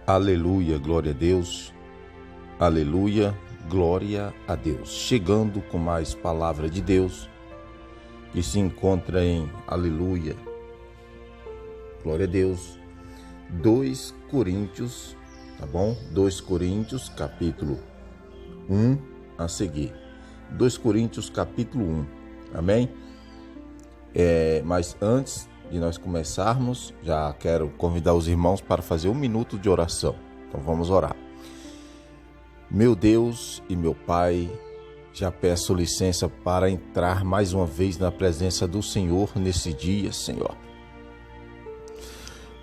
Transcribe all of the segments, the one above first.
Aleluia, glória a Deus. Aleluia, glória a Deus. Chegando com mais palavra de Deus, que se encontra em Aleluia, glória a Deus, 2 Coríntios, tá bom? 2 Coríntios, capítulo 1, a seguir. 2 Coríntios, capítulo 1, amém? Mas antes de nós começarmos, já quero convidar os irmãos para fazer 1 minuto de oração. Então vamos orar. Meu Deus e meu Pai, já peço licença para entrar mais uma vez na presença do Senhor nesse dia, Senhor.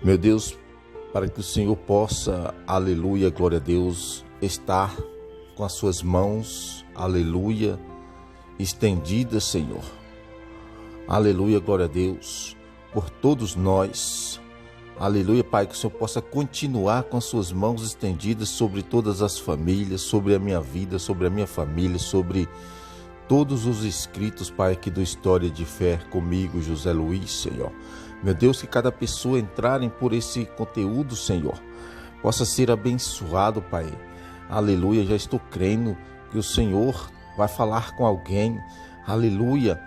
Meu Deus, para que o Senhor possa, aleluia, glória a Deus, estar com as suas mãos, aleluia, estendidas, Senhor. Aleluia, glória a Deus, por todos nós. Aleluia, Pai, que o Senhor possa continuar com as suas mãos estendidas sobre todas as famílias, sobre a minha vida, sobre a minha família, sobre todos os inscritos, Pai, aqui do História de Fé comigo, José Luiz, Senhor. Meu Deus, que cada pessoa entrarem por esse conteúdo, Senhor, possa ser abençoado, Pai. Aleluia, já estou crendo que o Senhor vai falar com alguém. Aleluia,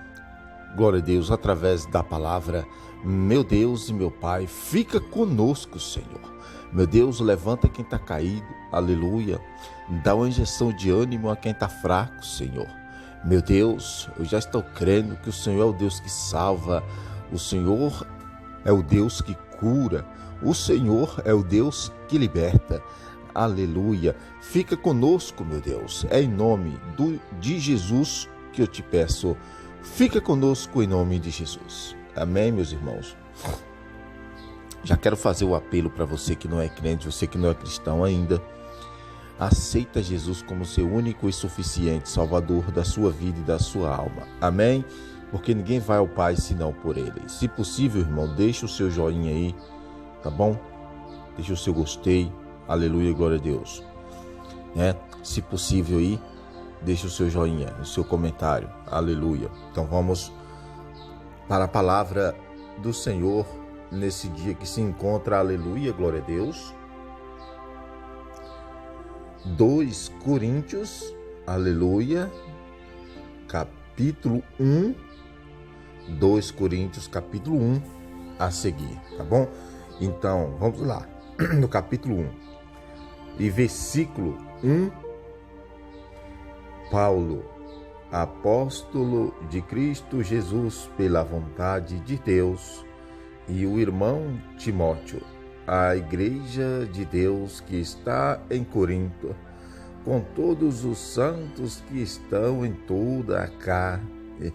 glória a Deus, através da palavra. Meu Deus e meu Pai, fica conosco, Senhor. Meu Deus, levanta quem está caído, aleluia. Dá uma injeção de ânimo a quem está fraco, Senhor. Meu Deus, eu já estou crendo que o Senhor é o Deus que salva, o Senhor é o Deus que cura, o Senhor é o Deus que liberta. Aleluia. Fica conosco, meu Deus. É em nome de Jesus que eu te peço. Fica conosco em nome de Jesus. Amém, meus irmãos? Já quero fazer o apelo para você que não é crente, você que não é cristão ainda. Aceita Jesus como seu único e suficiente Salvador da sua vida e da sua alma. Amém? Porque ninguém vai ao Pai senão por Ele. Se possível, irmão, deixa o seu joinha aí, tá bom? Deixa o seu gostei. Aleluia, glória a Deus. Se possível aí, deixa o seu joinha, o seu comentário. Aleluia. Então vamos para a palavra do Senhor nesse dia que se encontra, aleluia, glória a Deus. 2 Coríntios, aleluia, capítulo 1, 2 Coríntios, capítulo 1, a seguir, tá bom? Então, vamos lá, no capítulo 1, e versículo 1, Paulo, apóstolo de Cristo Jesus pela vontade de Deus, e o irmão Timóteo, a igreja de Deus que está em Corinto, com todos os santos que estão em toda a carne.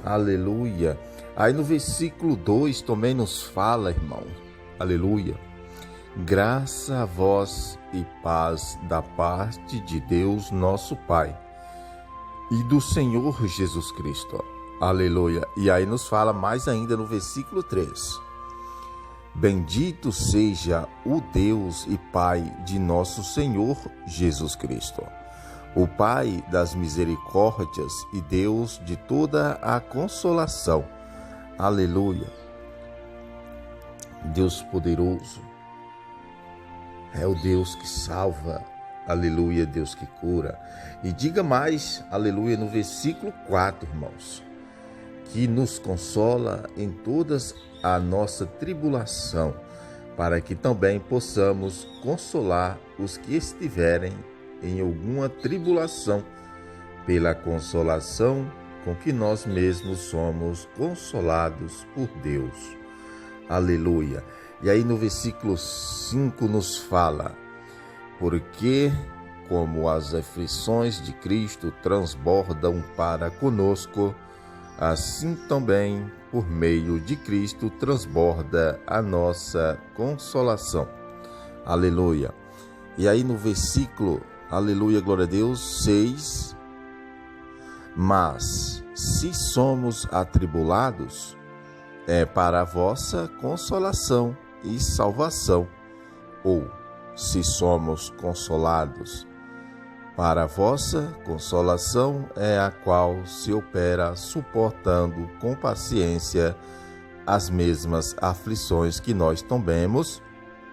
Aleluia. Aí no versículo 2 também nos fala, irmão, aleluia, graça a vós e paz da parte de Deus nosso Pai e do Senhor Jesus Cristo. Aleluia. E aí nos fala mais ainda no versículo 3. Bendito seja o Deus e Pai de nosso Senhor Jesus Cristo, o Pai das misericórdias e Deus de toda a consolação. Aleluia. Deus poderoso, é o Deus que salva. Aleluia, Deus que cura. E diga mais, aleluia, no versículo 4, irmãos, que nos consola em todas a nossa tribulação, para que também possamos consolar os que estiverem em alguma tribulação, pela consolação com que nós mesmos somos consolados por Deus. Aleluia. E aí no versículo 5 nos fala, porque como as aflições de Cristo transbordam para conosco, assim também por meio de Cristo transborda a nossa consolação. Aleluia. E aí no versículo, aleluia, glória a Deus, 6, mas se somos atribulados, é para a vossa consolação e salvação, ou se somos consolados, para a vossa consolação é a qual se opera suportando com paciência as mesmas aflições que nós também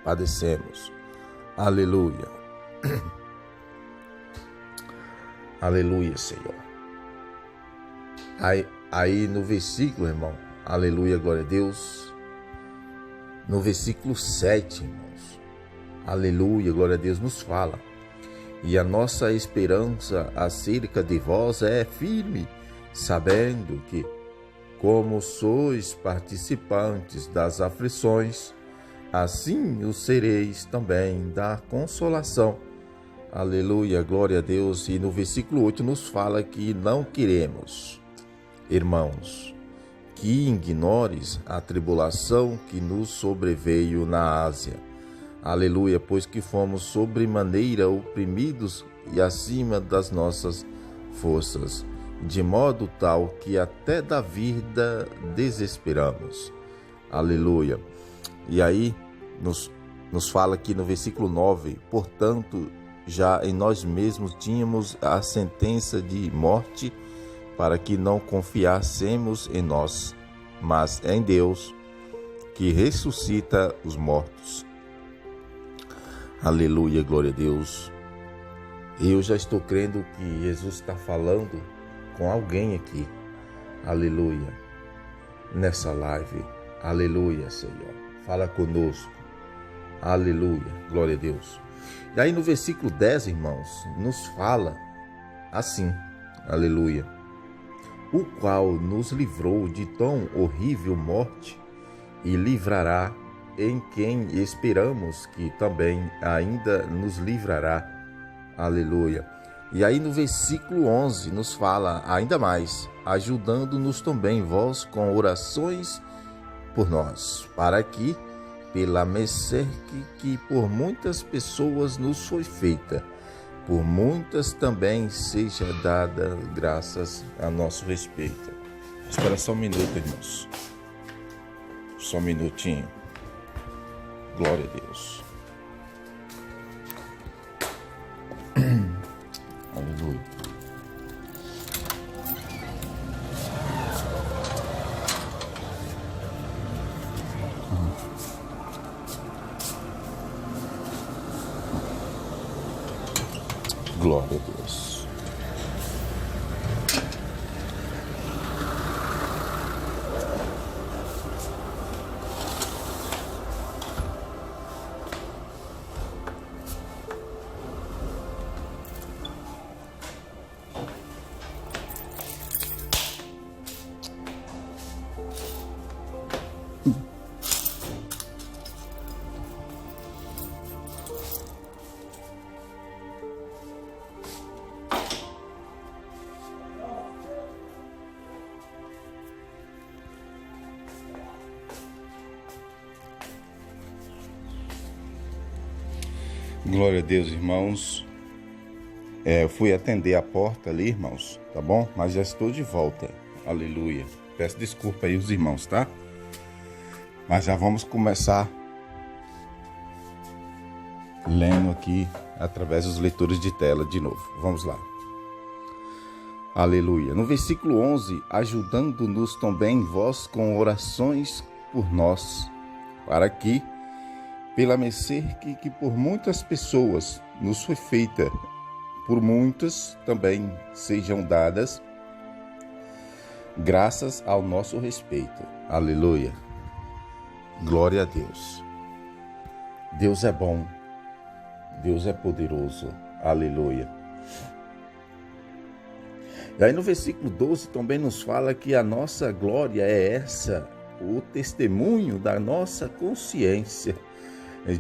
padecemos. Aleluia. Aleluia, Senhor. Aí no versículo, irmão, aleluia, glória a Deus. No versículo 7, irmãos, aleluia, glória a Deus, nos fala: e a nossa esperança acerca de vós é firme, sabendo que, como sois participantes das aflições, assim o sereis também da consolação. Aleluia, glória a Deus. E no versículo 8 nos fala que não queremos, irmãos, que ignores a tribulação que nos sobreveio na Ásia. Aleluia, pois que fomos sobremaneira oprimidos e acima das nossas forças, de modo tal que até da vida desesperamos. Aleluia. E aí nos fala aqui no versículo 9: portanto, já em nós mesmos tínhamos a sentença de morte, para que não confiássemos em nós, mas em Deus, que ressuscita os mortos. Aleluia, glória a Deus. Eu já estou crendo que Jesus está falando com alguém aqui. Aleluia. Nessa live. Aleluia, Senhor. Fala conosco. Aleluia, glória a Deus. E aí no versículo 10, irmãos, nos fala assim, aleluia: o qual nos livrou de tão horrível morte e livrará em quem esperamos que também ainda nos livrará. Aleluia. E aí no versículo 11 nos fala ainda mais: ajudando-nos também vós com orações por nós, para que, pela mercê que por muitas pessoas nos foi feita, por muitas também seja dada graças a nosso respeito. Espera só um minuto, irmãos. Só um minutinho. Glória a Deus. Aleluia. Glória a Deus. Glória a Deus, irmãos. Eu fui atender a porta ali, irmãos, tá bom? Mas já estou de volta. Aleluia. Peço desculpa aí os irmãos, tá? Mas já vamos começar lendo aqui através dos leitores de tela de novo. Vamos lá. Aleluia. No versículo 11: ajudando-nos também vós com orações por nós, para que, pela mercê que por muitas pessoas nos foi feita, por muitas também sejam dadas graças ao nosso respeito. Aleluia. Glória a Deus. Deus é bom. Deus é poderoso. Aleluia. E aí no versículo 12 também nos fala que a nossa glória é essa, o testemunho da nossa consciência,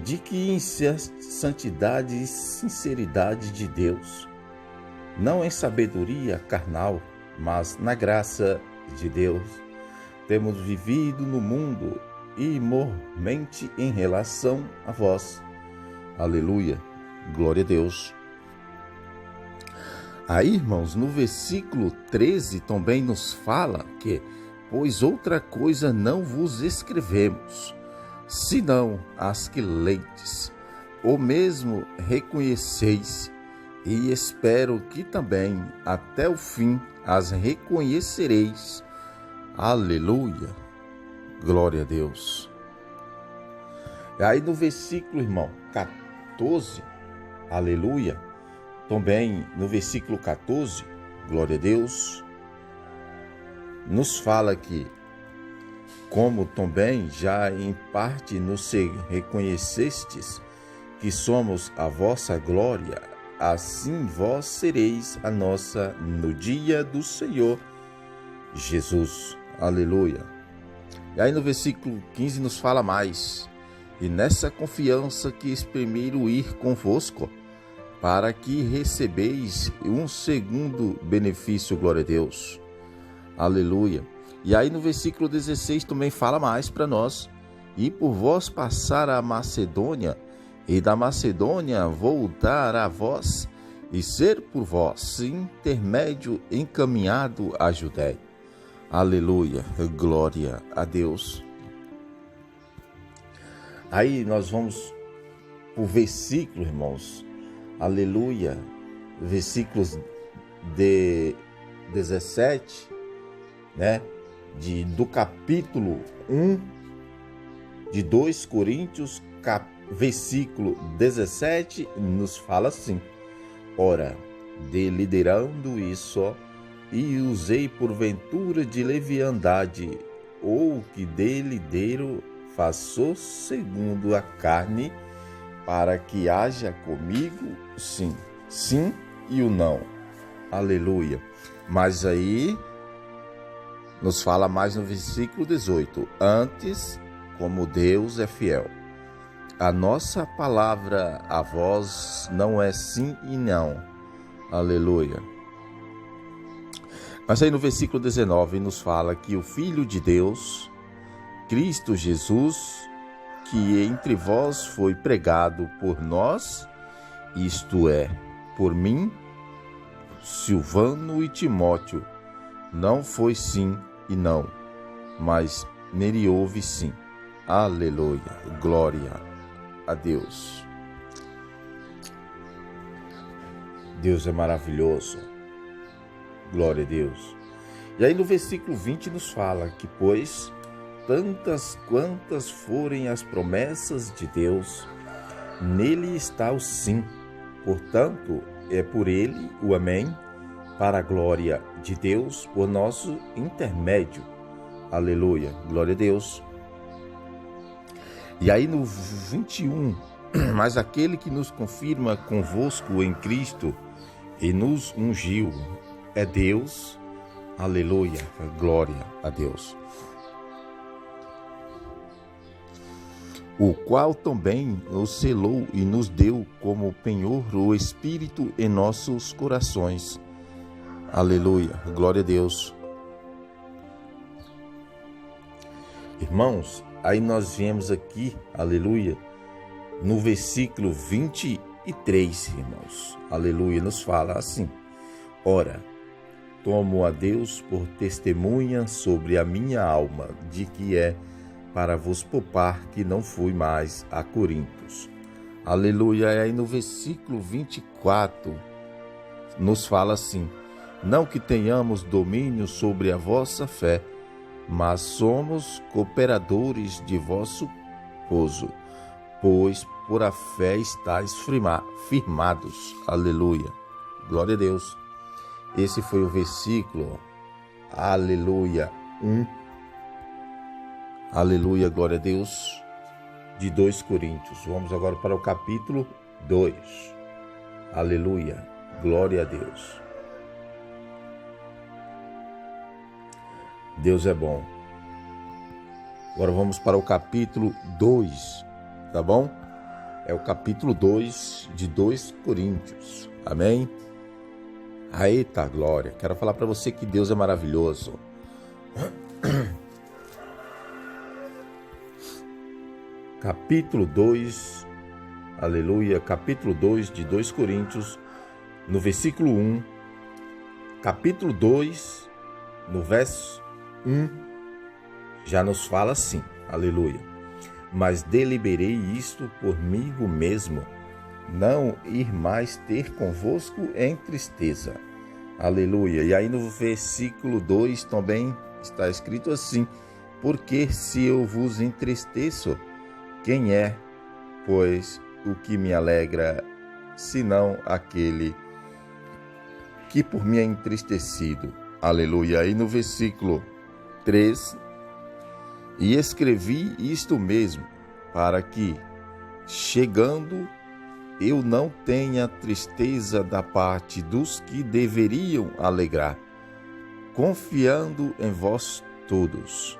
de que em santidade e sinceridade de Deus, não em sabedoria carnal, mas na graça de Deus, temos vivido no mundo imomente em relação a vós. Aleluia, glória a Deus. Aí, irmãos, no versículo 13 também nos fala que, pois outra coisa não vos escrevemos, senão as que leites, ou mesmo reconheceis, e espero que também até o fim as reconhecereis. Aleluia, glória a Deus. E aí no versículo, irmão, 14, aleluia, também no versículo 14, glória a Deus, nos fala que, como também já em parte nos reconhecestes que somos a vossa glória, assim vós sereis a nossa no dia do Senhor Jesus. Aleluia. E aí no versículo 15 nos fala mais: e nessa confiança que primeiro ir convosco, para que recebeis um segundo benefício, glória a Deus. Aleluia. E aí no versículo 16 também fala mais para nós: e por vós passar a Macedônia, e da Macedônia voltar a vós, e ser por vós intermédio encaminhado à Judéia. Aleluia, glória a Deus. Aí nós vamos para o versículo, irmãos, aleluia, versículos de 17, né, do capítulo 1 de 2 Coríntios, versículo 17, nos fala assim: ora, deliberando isso, e usei porventura de leviandade, ou que delideiro faço segundo a carne, para que haja comigo sim, sim e o não. Aleluia. Mas aí nos fala mais no versículo 18: antes, como Deus é fiel, a nossa palavra a vós não é sim e não. Aleluia. Mas aí no versículo 19 nos fala que o Filho de Deus, Cristo Jesus, que entre vós foi pregado por nós, isto é, por mim, Silvano e Timóteo, não foi sim e não, mas nele houve sim. Aleluia, glória a Deus. Deus é maravilhoso, glória a Deus. E aí no versículo 20 nos fala que, pois, tantas quantas forem as promessas de Deus, nele está o sim. Portanto, é por ele o amém, para a glória de Deus, por nosso intermédio. Aleluia, glória a Deus. E aí no 21, mas aquele que nos confirma convosco em Cristo e nos ungiu é Deus. Aleluia, glória a Deus. O qual também nos selou e nos deu como penhor o Espírito em nossos corações. Aleluia, glória a Deus. Irmãos, aí nós viemos aqui, aleluia, no versículo 23, irmãos, aleluia, nos fala assim: ora, tomo a Deus por testemunha sobre a minha alma, de que é para vos poupar que não fui mais a Corintos. Aleluia. E aí no versículo 24 nos fala assim: não que tenhamos domínio sobre a vossa fé, mas somos cooperadores de vosso gozo, pois por a fé estáis firmados. Aleluia. Glória a Deus. Esse foi o versículo, aleluia, 1. Aleluia, glória a Deus, de 2 Coríntios. Vamos agora para o capítulo 2. Aleluia, glória a Deus. Deus é bom. Agora vamos para o capítulo 2, tá bom? É o capítulo 2 de 2 Coríntios. Amém? Eita glória. Quero falar para você que Deus é maravilhoso. Capítulo 2, aleluia, capítulo 2 de 2 Coríntios, no versículo 1, capítulo 2, no verso 1, já nos fala assim, aleluia: mas deliberei isto por mim mesmo, não ir mais ter convosco em tristeza. Aleluia. E aí no versículo 2 também está escrito assim: porque se eu vos entristeço, quem é, pois, o que me alegra, senão aquele que por mim é entristecido. Aleluia. E no versículo 3, e escrevi isto mesmo, para que, chegando, eu não tenha tristeza da parte dos que deveriam alegrar, confiando em vós todos,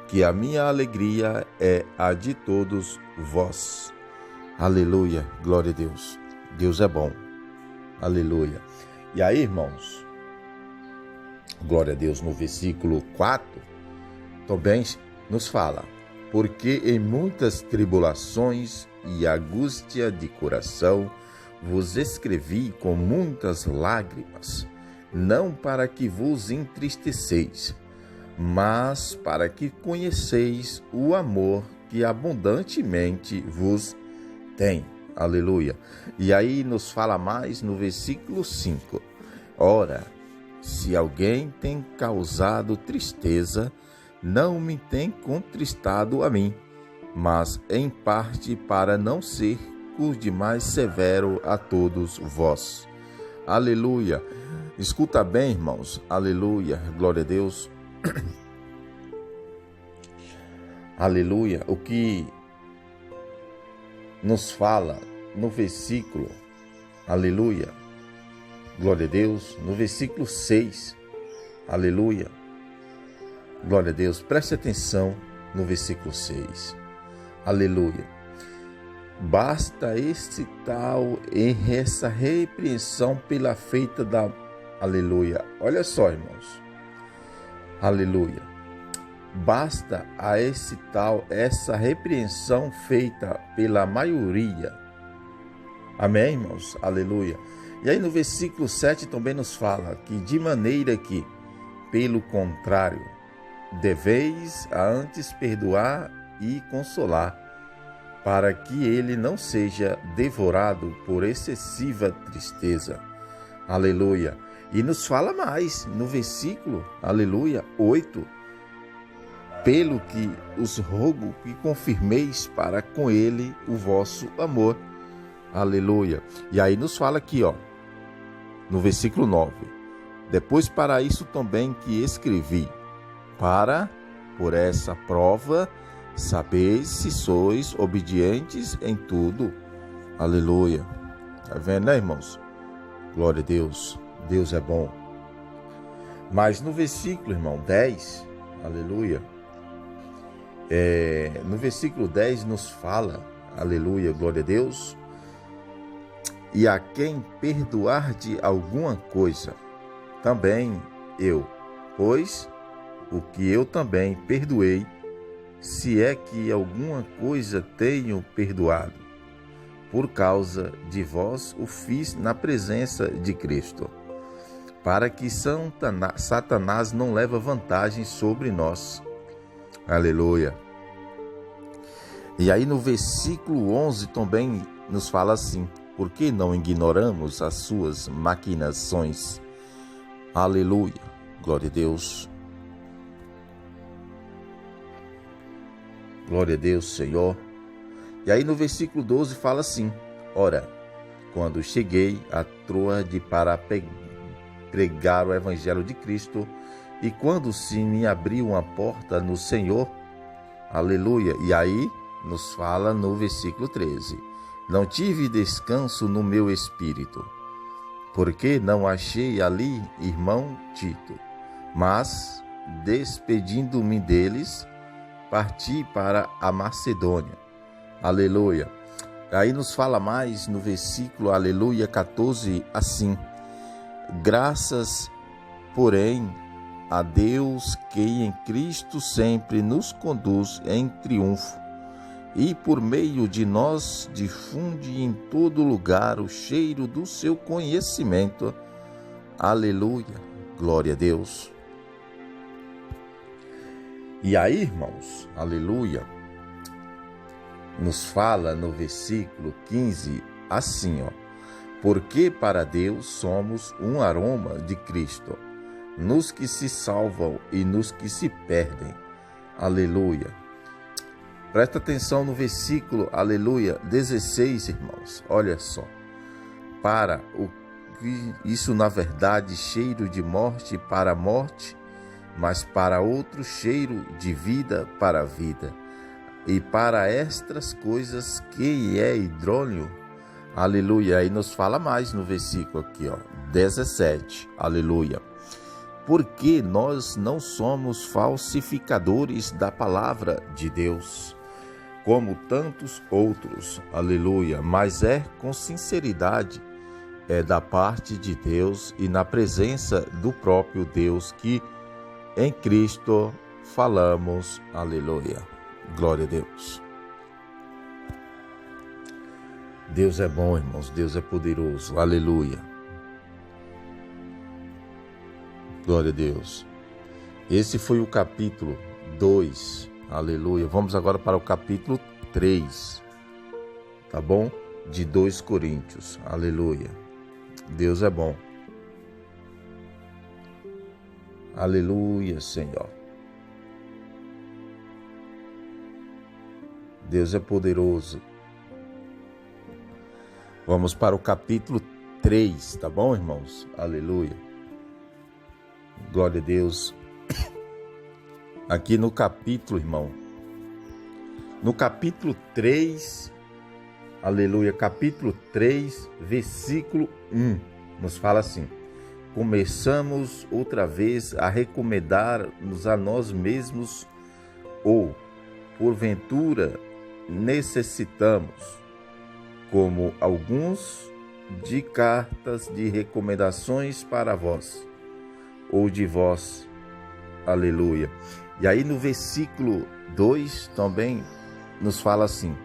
que a minha alegria é a de todos vós. Aleluia, glória a Deus. Deus é bom. Aleluia. E aí, irmãos, glória a Deus, no versículo 4, também nos fala: porque em muitas tribulações e angústia de coração vos escrevi com muitas lágrimas, não para que vos entristeceis, mas para que conheceis o amor que abundantemente vos tem. Aleluia. E aí nos fala mais no versículo 5. Ora, se alguém tem causado tristeza, não me tem contristado a mim, mas em parte para não ser por demais severo a todos vós. Aleluia. Escuta bem, irmãos. Aleluia. Glória a Deus. Aleluia. O que nos fala no versículo, aleluia, glória a Deus, no versículo 6, aleluia, glória a Deus, preste atenção no versículo 6, aleluia. Basta este tal em essa repreensão pela feita da, aleluia, olha só, irmãos, aleluia. Basta a esse tal, essa repreensão feita pela maioria. Amém, irmãos? Aleluia. E aí no versículo 7 também nos fala que de maneira que, pelo contrário, deveis antes perdoar e consolar, para que ele não seja devorado por excessiva tristeza. Aleluia. E nos fala mais no versículo, aleluia, 8. Pelo que os rogo que confirmeis para com ele o vosso amor. Aleluia. E aí nos fala aqui, no versículo 9. Depois para isso também que escrevi, para, por essa prova, sabeis se sois obedientes em tudo. Aleluia. Tá vendo, né, irmãos? Glória a Deus. Deus é bom. Mas no versículo, irmão, 10, aleluia, no versículo 10 nos fala, aleluia, glória a Deus, e a quem perdoar de alguma coisa, também eu, pois o que eu também perdoei, se é que alguma coisa tenho perdoado, por causa de vós o fiz na presença de Cristo, para que Satanás não leve vantagem sobre nós. Aleluia. E aí no versículo 11 também nos fala assim: porque não ignoramos as suas maquinações. Aleluia. Glória a Deus. Glória a Deus, Senhor. E aí no versículo 12 fala assim: ora, quando cheguei a Troade para pregar o evangelho de Cristo, e quando se me abriu uma porta no Senhor, aleluia, e aí nos fala no versículo 13, não tive descanso no meu espírito, porque não achei ali irmão Tito, mas, despedindo-me deles, parti para a Macedônia, aleluia. Aí nos fala mais no versículo, aleluia, 14, assim: graças, porém, a Deus que em Cristo sempre nos conduz em triunfo e por meio de nós difunde em todo lugar o cheiro do seu conhecimento. Aleluia, glória a Deus. E aí, irmãos, aleluia, nos fala no versículo 15 assim, porque para Deus somos um aroma de Cristo, nos que se salvam e nos que se perdem. Aleluia. Presta atenção no versículo, aleluia, 16, irmãos. Olha só. Para o que isso, na verdade, cheiro de morte para a morte, mas para outro cheiro de vida para a vida. E para estas coisas que é idôneo, aleluia. Aí nos fala mais no versículo aqui, 17, aleluia. Porque nós não somos falsificadores da palavra de Deus, como tantos outros, aleluia, mas é com sinceridade, da parte de Deus e na presença do próprio Deus que em Cristo falamos, aleluia, glória a Deus. Deus é bom, irmãos, Deus é poderoso, aleluia, glória a Deus. Esse foi o capítulo 2, aleluia. Vamos agora para o capítulo 3, tá bom? De 2 Coríntios, aleluia. Deus é bom. Aleluia, Senhor. Deus é poderoso. Vamos para o capítulo 3, tá bom, irmãos? Aleluia. Glória a Deus. Aqui no capítulo, irmão, no capítulo 3, aleluia, capítulo 3, versículo 1, nos fala assim: começamos outra vez a recomendar-nos a nós mesmos, ou, porventura, necessitamos, como alguns, de cartas de recomendações para vós, ou de vós, aleluia. E aí no versículo 2 também nos fala assim: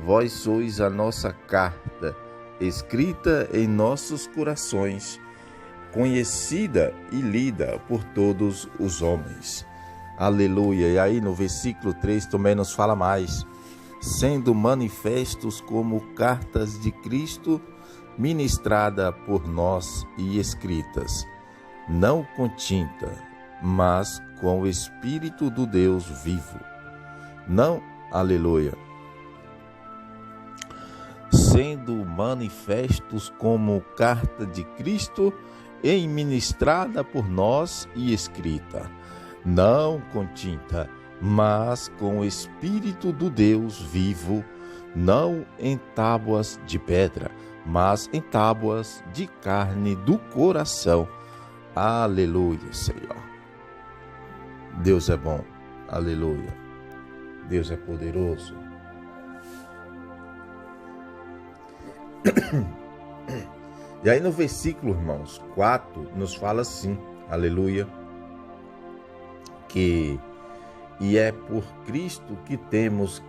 vós sois a nossa carta, escrita em nossos corações, conhecida e lida por todos os homens. Aleluia. E aí no versículo 3 também nos fala mais: sendo manifestos como cartas de Cristo, ministrada por nós e escritas, não com tinta, mas com o Espírito do Deus vivo. Não, aleluia. Sendo manifestos como carta de Cristo, e ministrada por nós e escrita, não com tinta, mas com o Espírito do Deus vivo, não em tábuas de pedra, mas em tábuas de carne do coração. Aleluia, Senhor. Deus é bom, aleluia. Deus é poderoso. E aí no versículo, irmãos, 4, nos fala assim, aleluia, e é por Cristo que temos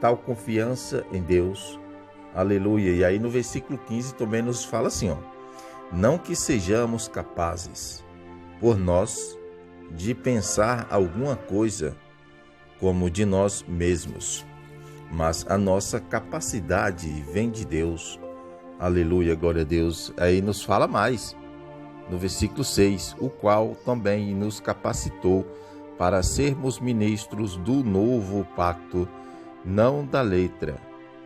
tal confiança em Deus, aleluia. E aí no versículo 15 também nos fala assim, não que sejamos capazes, por nós, de pensar alguma coisa como de nós mesmos, mas a nossa capacidade vem de Deus, aleluia, glória a Deus. Aí nos fala mais, no versículo 6, o qual também nos capacitou para sermos ministros do novo pacto, não da letra,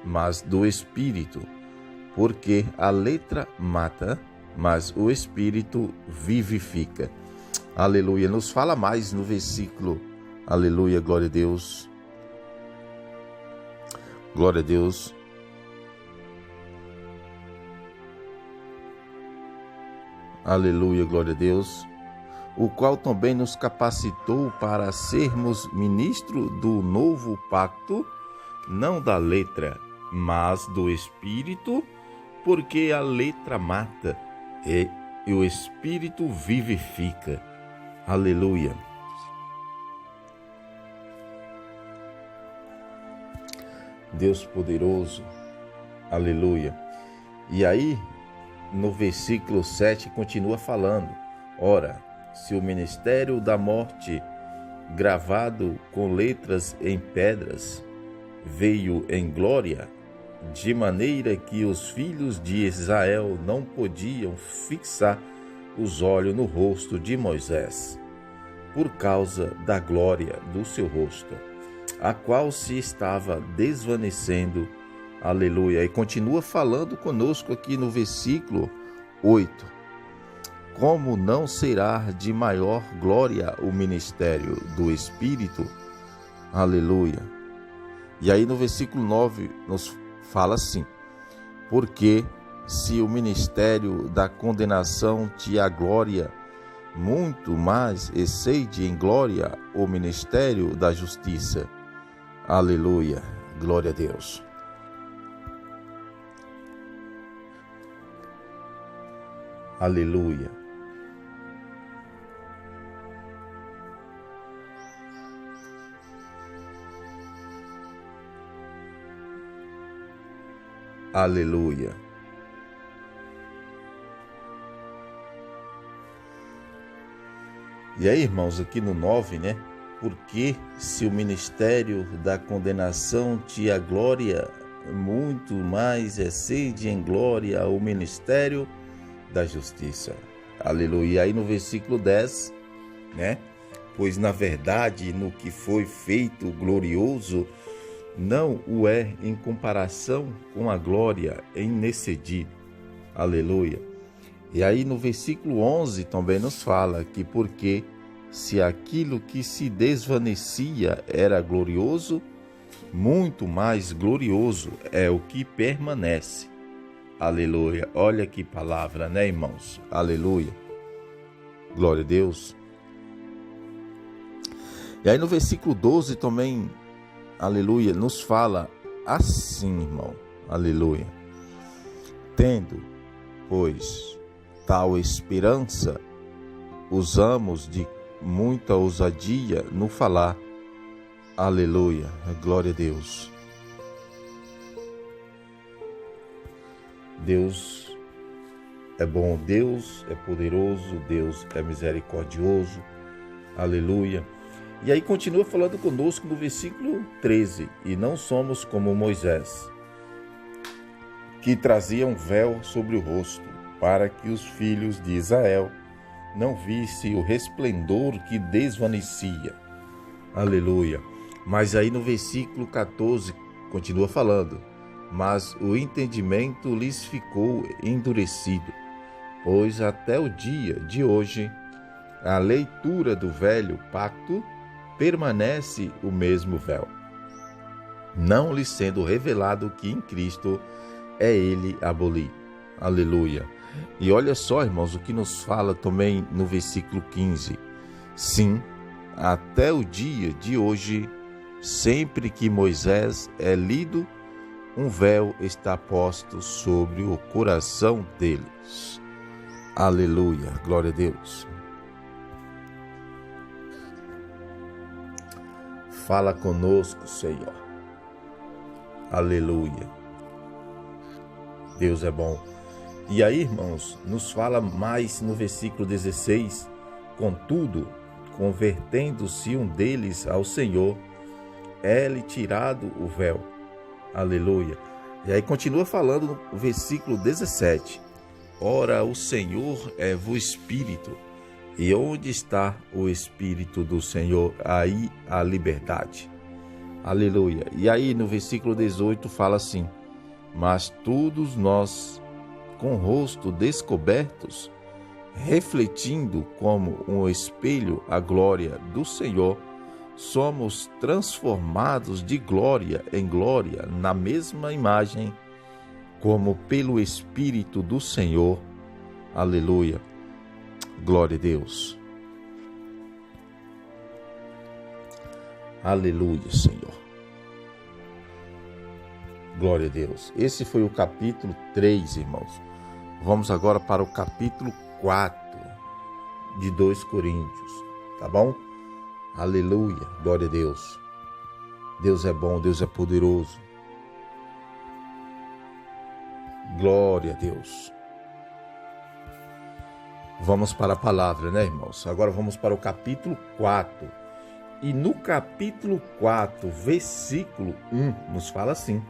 mas do Espírito, porque a letra mata, mas o Espírito vivifica. Aleluia. Nos fala mais no versículo, aleluia, glória a Deus. Glória a Deus. Aleluia, glória a Deus. O qual também nos capacitou para sermos ministros do novo pacto, não da letra, mas do Espírito, porque a letra mata e o Espírito vivifica. Aleluia. Deus poderoso. Aleluia. E aí, no versículo 7, continua falando: ora, se o ministério da morte, gravado com letras em pedras, veio em glória, de maneira que os filhos de Israel não podiam fixar os olhos no rosto de Moisés, por causa da glória do seu rosto. a qual se estava desvanecendo. Aleluia. E continua falando conosco aqui no versículo 8. Como não será de maior glória o ministério do Espírito? Aleluia. E aí no versículo 9 nos fala assim: porque se o ministério da condenação te agloria, muito mais excede em glória o ministério da justiça. Aleluia. Glória a Deus. Aleluia. Aleluia. E aí, irmãos, aqui no 9, né? Porque se o ministério da condenação te agloria, muito mais excede em glória o ministério da justiça. Aleluia. E aí no versículo 10, né? Pois na verdade, no que foi feito glorioso, não o é em comparação com a glória inexcedível. Aleluia. E aí no versículo 11 também nos fala que porque se aquilo que se desvanecia era glorioso, muito mais glorioso é o que permanece. Aleluia. Olha que palavra, né, irmãos? Aleluia. Glória a Deus. E aí no versículo 12 também, aleluia, nos fala assim, irmão. Aleluia. Tendo, pois, tal esperança, usamos de muita ousadia no falar. Aleluia. Glória a Deus. Deus é bom, Deus é poderoso, Deus é misericordioso. Aleluia. E aí continua falando conosco no versículo 13. E não somos como Moisés, que trazia um véu sobre o rosto, para que os filhos de Israel não vissem o resplendor que desvanecia. Aleluia. Mas aí no versículo 14 continua falando: mas o entendimento lhes ficou endurecido, pois até o dia de hoje a leitura do velho pacto permanece o mesmo véu, não lhe sendo revelado que em Cristo é ele abolido. Aleluia. E olha só, irmãos, o que nos fala também no versículo 15. Sim, até o dia de hoje, sempre que Moisés é lido, um véu está posto sobre o coração deles. Aleluia, glória a Deus. Fala conosco, Senhor. Aleluia. Deus é bom. E aí, irmãos, nos fala mais no versículo 16: contudo, convertendo-se um deles ao Senhor, é-lhe tirado o véu. Aleluia. E aí continua falando no versículo 17: ora, o Senhor é o Espírito, e onde está o Espírito do Senhor, aí a liberdade. Aleluia. E aí no versículo 18 fala assim: mas todos nós, com o rosto descobertos, refletindo como um espelho a glória do Senhor, somos transformados de glória em glória na mesma imagem, como pelo Espírito do Senhor. Aleluia. Glória a Deus. Aleluia, Senhor. Glória a Deus. Esse foi o capítulo 3, irmãos. Vamos agora para o capítulo 4 de 2 Coríntios, tá bom? Aleluia, glória a Deus. Deus é bom, Deus é poderoso. Glória a Deus. Vamos para a palavra, né, irmãos? Agora vamos para o capítulo 4. E no capítulo 4, versículo 1, nos fala assim: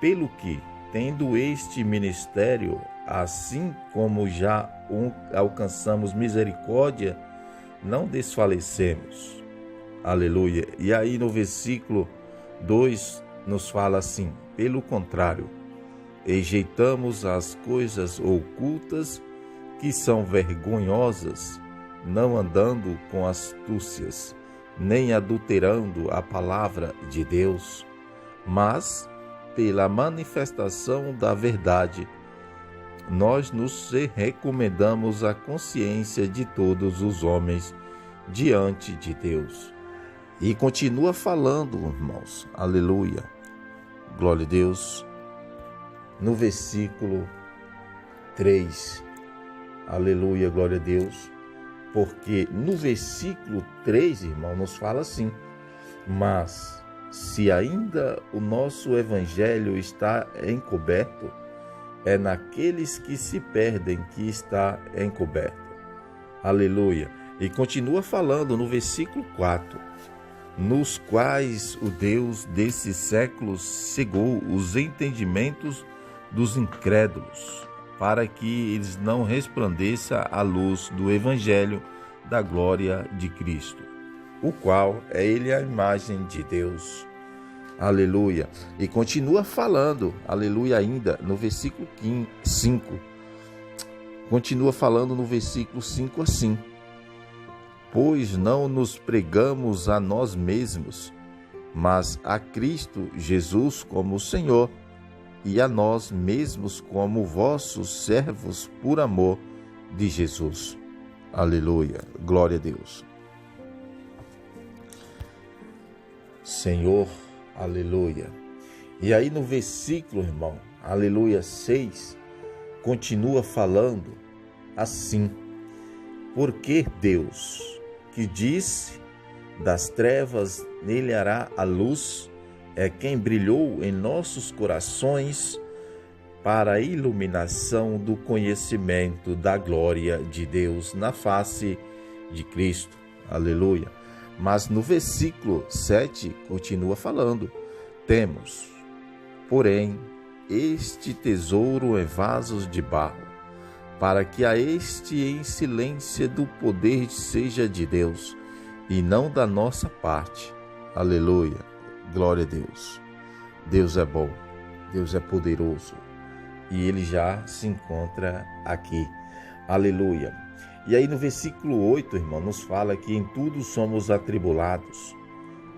pelo que, tendo este ministério, assim como já alcançamos misericórdia, não desfalecemos. Aleluia. E aí no versículo 2 nos fala assim: pelo contrário, rejeitamos as coisas ocultas que são vergonhosas, não andando com astúcias, nem adulterando a palavra de Deus, mas pela manifestação da verdade, nós nos recomendamos a consciência de todos os homens diante de Deus. E continua falando, irmãos, aleluia, glória a Deus, no versículo 3, aleluia, glória a Deus, porque no versículo 3, irmão, nos fala assim: mas se ainda o nosso evangelho está encoberto, é naqueles que se perdem que está encoberto. Aleluia. E continua falando no versículo 4, nos quais o Deus desses séculos cegou os entendimentos dos incrédulos, para que eles não resplandeça a luz do evangelho da glória de Cristo, o qual é ele a imagem de Deus. Aleluia. E continua falando, aleluia, ainda no versículo 5. Continua falando no versículo 5 assim: pois não nos pregamos a nós mesmos, mas a Cristo Jesus como Senhor, e a nós mesmos como vossos servos por amor de Jesus. Aleluia. Glória a Deus. Senhor, aleluia. E aí no versículo, irmão, aleluia, 6, continua falando assim: porque Deus, que disse, das trevas nele hará a luz, é quem brilhou em nossos corações para a iluminação do conhecimento da glória de Deus na face de Cristo. Aleluia. Mas no versículo 7 continua falando: temos, porém, este tesouro em vasos de barro, para que a este excelência do poder seja de Deus, e não da nossa parte. Aleluia. Glória a Deus. Deus é bom, Deus é poderoso, e Ele já se encontra aqui. Aleluia. E aí no versículo 8, irmão, nos fala que em tudo somos atribulados,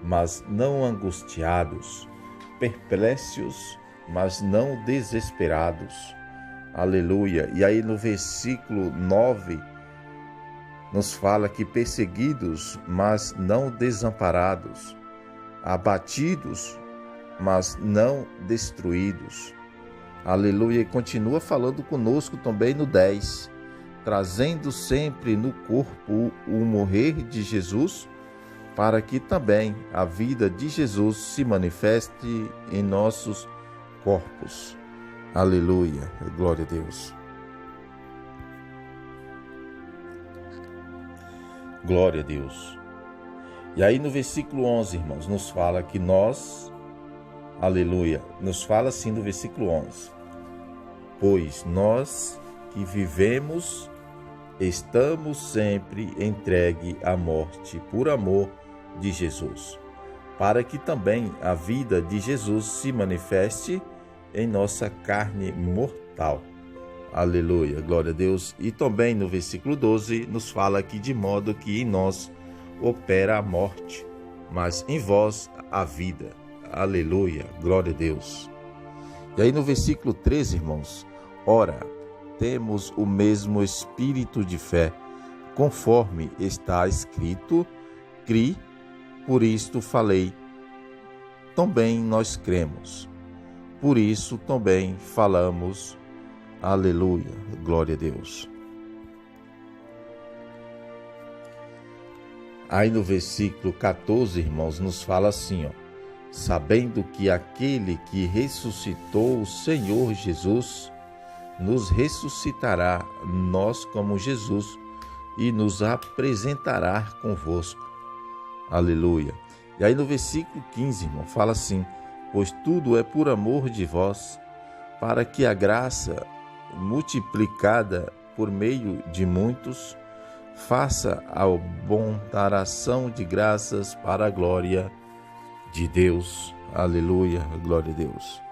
mas não angustiados, perplexos, mas não desesperados. Aleluia. E aí no versículo 9, nos fala que perseguidos, mas não desamparados, abatidos, mas não destruídos. Aleluia. E continua falando conosco também no 10, trazendo sempre no corpo o morrer de Jesus, para que também a vida de Jesus se manifeste em nossos corpos. Aleluia. Glória a Deus. Glória a Deus. E aí no versículo 11, irmãos, nos fala que nós, aleluia, nos fala assim no versículo 11: pois nós que vivemos, estamos sempre entregue à morte por amor de Jesus, para que também a vida de Jesus se manifeste em nossa carne mortal. Aleluia, glória a Deus. E também no versículo 12 nos fala que de modo que em nós opera a morte, mas em vós a vida. Aleluia, glória a Deus. E aí no versículo 13, irmãos: ora, temos o mesmo espírito de fé, conforme está escrito: cri, por isto falei. Também nós cremos, por isso também falamos. Aleluia, glória a Deus. Aí no versículo 14, irmãos, nos fala assim, sabendo que aquele que ressuscitou o Senhor Jesus nos ressuscitará nós como Jesus e nos apresentará convosco. Aleluia. E aí no versículo 15, irmão, fala assim: pois tudo é por amor de vós, para que a graça multiplicada por meio de muitos faça a bom dar ação de graças para a glória de Deus. aleluia, glória a Deus.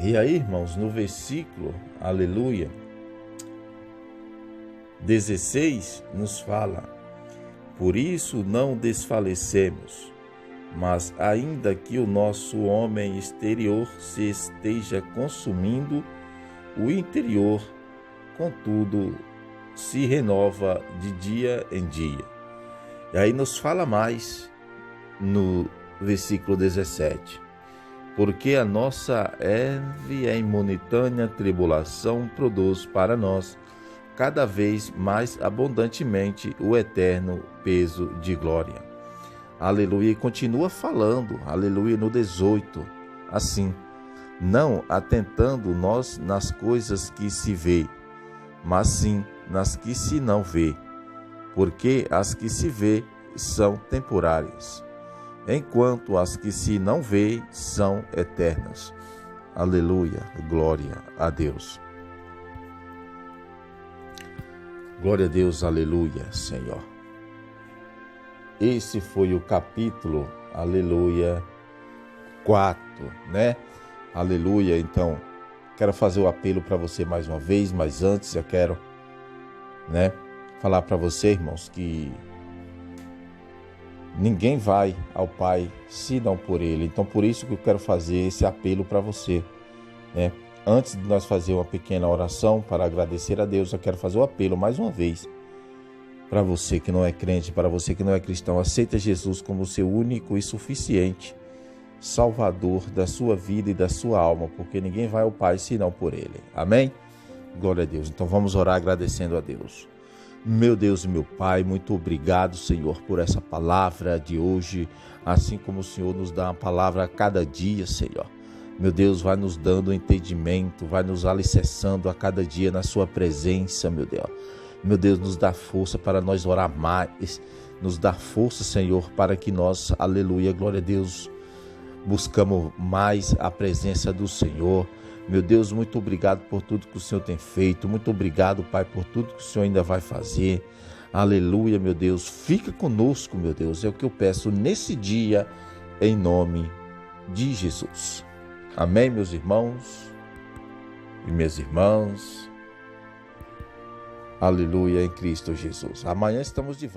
E aí, irmãos, no versículo, aleluia, 16 nos fala: por isso não desfalecemos, mas ainda que o nosso homem exterior se esteja consumindo, o interior, contudo, se renova de dia em dia. E aí nos fala mais no versículo 17: porque a nossa leve e momentânea tribulação produz para nós cada vez mais abundantemente o eterno peso de glória. Aleluia. E continua falando, aleluia, no 18, assim: não atentando nós nas coisas que se vê, mas sim nas que se não vê, porque as que se vê são temporárias, enquanto as que se não vê são eternas. Aleluia, glória a Deus. Glória a Deus, aleluia, Senhor. Esse foi o capítulo, aleluia, 4, né? Aleluia. Então, quero fazer o apelo para você mais uma vez, mas antes eu quero, né, falar para você, irmãos, que ninguém vai ao Pai senão por Ele. Então, por isso que eu quero fazer esse apelo para você, né? Antes de nós fazer uma pequena oração para agradecer a Deus, eu quero fazer o apelo mais uma vez para você que não é crente, para você que não é cristão. Aceita Jesus como seu único e suficiente Salvador da sua vida e da sua alma, porque ninguém vai ao Pai senão por Ele. Amém? Glória a Deus. Então vamos orar agradecendo a Deus. Meu Deus e meu Pai, muito obrigado, Senhor, por essa palavra de hoje, assim como o Senhor nos dá uma palavra a cada dia, Senhor. Meu Deus, vai nos dando entendimento, vai nos alicerçando a cada dia na sua presença, meu Deus. Meu Deus, nos dá força para nós orar mais, nos dá força, Senhor, para que nós, aleluia, glória a Deus, buscamos mais a presença do Senhor. Meu Deus, muito obrigado por tudo que o Senhor tem feito. Muito obrigado, Pai, por tudo que o Senhor ainda vai fazer. Aleluia, meu Deus. Fica conosco, meu Deus. É o que eu peço nesse dia, em nome de Jesus. Amém, meus irmãos e minhas irmãs. Aleluia, em Cristo Jesus. Amanhã estamos de volta.